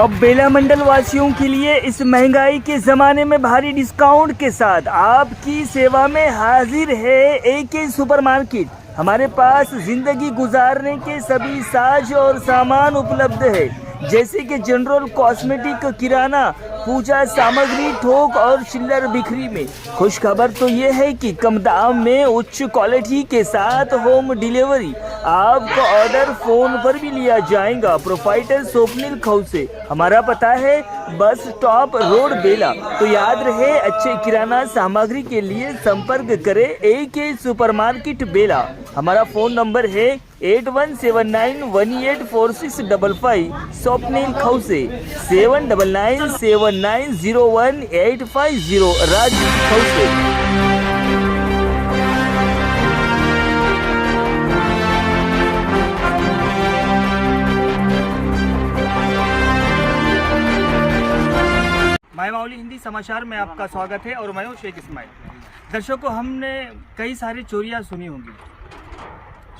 अब बेला मंडल वासियों के लिए इस महंगाई के ज़माने में भारी डिस्काउंट के साथ आपकी सेवा में हाजिर है एके सुपरमार्केट। हमारे पास ज़िंदगी गुजारने के सभी साज और सामान उपलब्ध है, जैसे कि जनरल कॉस्मेटिक, किराना, पूजा सामग्री, थोक और चिल्लर बिक्री में। खुश खबर तो ये है कि कम दाम में उच्च क्वालिटी के साथ होम डिलीवरी। आपका ऑर्डर फोन पर भी लिया जाएगा। प्रोपाइटर स्वप्निल खौसे। हमारा पता है बस स्टॉप रोड बेला। तो याद रहे, अच्छे किराना सामग्री के लिए संपर्क करें एके सुपरमार्केट बेला। हमारा फ़ोन नंबर है 8179184655। स्वप्निल खौसे 7997901850। राजीव खौसे। माय माउली हिंदी समाचार में आपका स्वागत है और मैं हूं शेख इस्माइल। दर्शकों, हमने कई सारी चोरियां सुनी होंगी,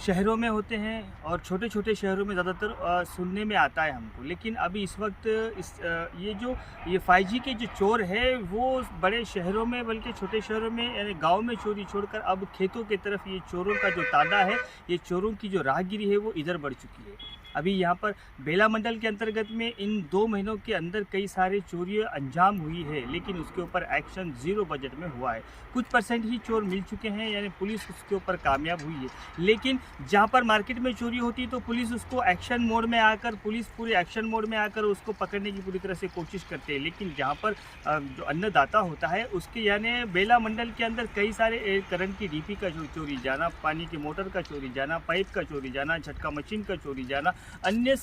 शहरों में होते हैं और छोटे छोटे शहरों में ज़्यादातर सुनने में आता है हमको। लेकिन अभी इस वक्त ये 5G के जो चोर है वो बड़े शहरों में, बल्कि छोटे शहरों में यानी गांव में चोरी छोड़कर अब खेतों की तरफ ये चोरों का जो तादा है, ये चोरों की जो राहगिरी है वो इधर बढ़ चुकी है। अभी यहाँ पर बेला मंडल के अंतर्गत में इन 2 महीनों के अंदर कई सारे चोरियाँ अंजाम हुई है, लेकिन उसके ऊपर एक्शन 0 बजट में हुआ है। कुछ % ही चोर मिल चुके हैं, यानी पुलिस उसके ऊपर कामयाब हुई है। लेकिन जहाँ पर मार्केट में चोरी होती है तो पुलिस उसको एक्शन मोड में आकर, पूरे एक्शन मोड में आकर उसको पकड़ने की पूरी तरह से कोशिश करते हैं। लेकिन जहाँ पर जो अन्नदाता होता है उसके, यानी बेला मंडल के अंदर कई सारे करंट की डीपी का चोरी जाना, पानी की मोटर का चोरी जाना, पाइप का चोरी जाना, झटका मशीन का चोरी जाना, अन्य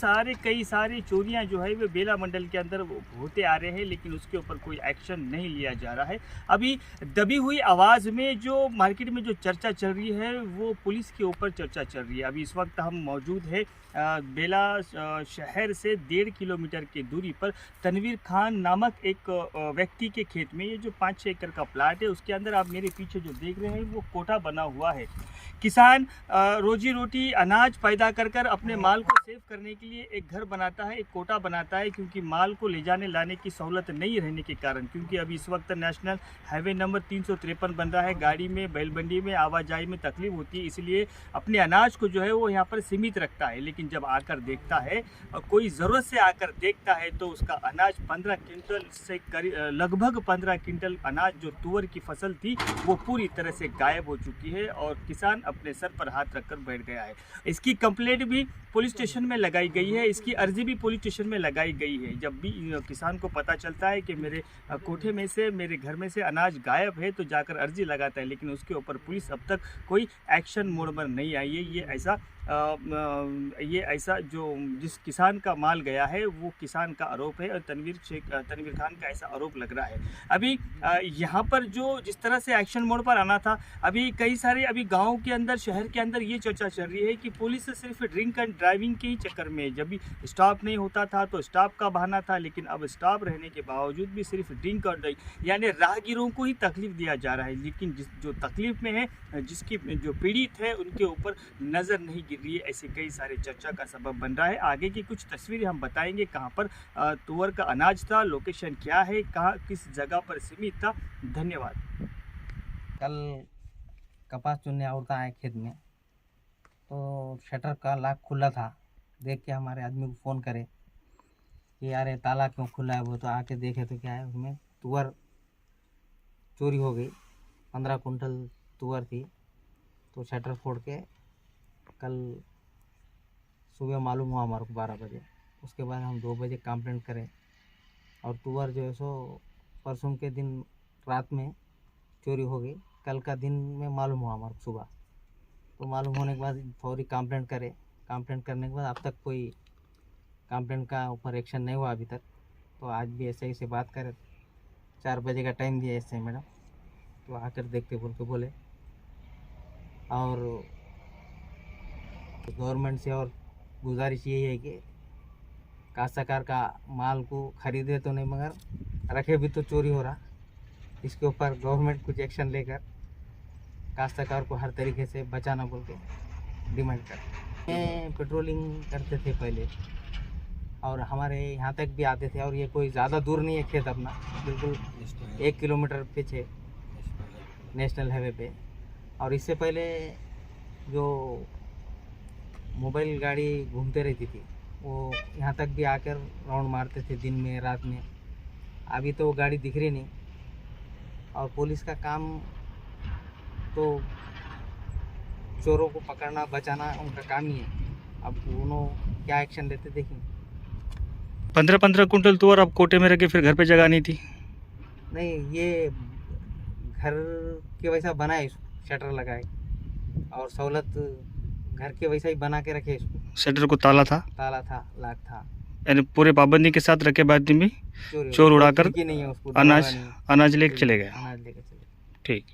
कई सारी चोरियां जो है वे बेला मंडल के अंदर होते आ रहे हैं, लेकिन उसके ऊपर कोई एक्शन नहीं लिया जा रहा है। अभी दबी हुई आवाज़ में जो मार्केट में जो चर्चा चल रही है वो पुलिस के ऊपर चर्चा चल रही है। अभी इस वक्त हम मौजूद है बेला शहर से 1.5 किलोमीटर की दूरी पर तनवीर खान नामक एक व्यक्ति के खेत में। ये जो 5-6 एकड़ का प्लाट है, उसके अंदर आप मेरे पीछे जो देख रहे हैं वो कोटा बना हुआ है। किसान रोजी रोटी अनाज पैदा कर अपने माल को सेव करने के लिए एक घर बनाता है, एक कोटा बनाता है, क्योंकि माल को ले जाने लाने की सहूलत नहीं रहने के कारण। क्योंकि अभी इस वक्त नेशनल हाईवे नंबर 353 बन रहा है, गाड़ी में, बैलबंडी में आवाजाही में तकलीफ होती है, इसलिए अपने अनाज को जो है वो यहाँ पर सीमित रखता है। लेकिन जब आकर देखता है, कोई ज़रूरत से आकर देखता है, तो उसका अनाज 15 क्विंटल से लगभग 15 क्विंटल अनाज जो तुअर की फसल थी वो पूरी तरह से गायब हो चुकी है और किसान अपने सर पर हाथ रखकर बैठ गया है। इसकी कंप्लेंट भी पुलिस स्टेशन में लगाई गई है, इसकी अर्जी भी पुलिस स्टेशन में लगाई गई है। जब भी किसान को पता चलता है कि मेरे कोठे में से, मेरे घर में से अनाज गायब है, तो जाकर अर्जी लगाता है, लेकिन उसके ऊपर पुलिस अब तक कोई एक्शन मोड पर नहीं आई है। ये ऐसा जो जिस किसान का माल गया है वो किसान का आरोप है और तनवीर खान का ऐसा आरोप लग रहा है। अभी यहाँ पर जो जिस तरह से एक्शन मोड पर आना था, अभी कई सारे गाँव के अंदर, शहर के अंदर ये चर्चा चल रही है कि पुलिस सिर्फ ड्रिंक एंड ड्राइविंग के ही चक्कर में, जब भी स्टॉप नहीं होता था तो स्टॉप का बहाना था, लेकिन अब स्टॉप रहने के बावजूद भी सिर्फ ड्रिंक और ड्राइव, यानी राहगीरों को ही तकलीफ दिया जा रहा है। लेकिन जो तकलीफ में है, जिसकी जो पीड़ित है, उनके ऊपर नज़र नहीं गिर रही है। ऐसे कई सारे चर्चा का सबब बन रहा है। आगे की कुछ तस्वीरें हम बताएंगे, कहाँ पर तुअर का अनाज था, लोकेशन क्या है, कहाँ किस जगह पर सीमित था। धन्यवाद। कल कपास चुनने औरता है खेत में, तो शटर का लॉक खुला था। देख के हमारे आदमी को फ़ोन करे कि यार ये ताला क्यों खुला है। वो तो आके देखे तो क्या है, उसमें तुअर चोरी हो गई। 15 कुंटल तुअर थी, तो शटर फोड़ के कल सुबह मालूम हुआ हमारे को 12 बजे। उसके बाद हम 2 बजे कंप्लेंट करें और तुअर जो है सो परसों के दिन रात में चोरी हो गई। कल का दिन में मालूम हुआ हमारे को सुबह। तो मालूम होने के बाद फौरी कंप्लेंट करे। कंप्लेंट करने के बाद अब तक कोई कंप्लेंट का ऊपर एक्शन नहीं हुआ अभी तक। तो आज भी ऐसे ही से बात करें, 4 बजे का टाइम दिया ऐसे मैडम, तो आकर देखते बोल के बोले। और गवर्नमेंट से और गुजारिश यही है कि काश्तकार का माल को खरीदे तो नहीं, मगर रखे भी तो चोरी हो रहा। इसके ऊपर गवर्नमेंट कुछ एक्शन लेकर काश्तकार को हर तरीके से बचाना बोल के डिमांड कर। पेट्रोलिंग करते थे पहले, और हमारे यहाँ तक भी आते थे। और ये कोई ज़्यादा दूर नहीं है खेत अपना, बिल्कुल 1 किलोमीटर पीछे नेशनल हाईवे पे। और इससे पहले जो मोबाइल गाड़ी घूमते रहती थी वो यहाँ तक भी आकर राउंड मारते थे दिन में रात में। अभी तो वो गाड़ी दिख रही नहीं। और पुलिस का काम तो चोरों को पकड़ना बचाना उनका काम ही है। अब उन्होंने क्या एक्शन लेते देखेंगे। 15-15 कुंटल तुअर आप कोटे में रखे, फिर घर पे जगह नहीं थी? नहीं, ये घर के वैसा बनाए, इसको शटर लगाए और सहूलत घर के वैसा ही बना के रखे इसको। शटर को ताला था, लाख था, यानी पूरे पाबंदी के साथ रखे, बाद में चोर चोर उड़ाकर खिड़की नहीं है उसको, अनाज दरवाजा नहीं है, अनाज लेके चले गए। अनाज लेके चले। ठीक।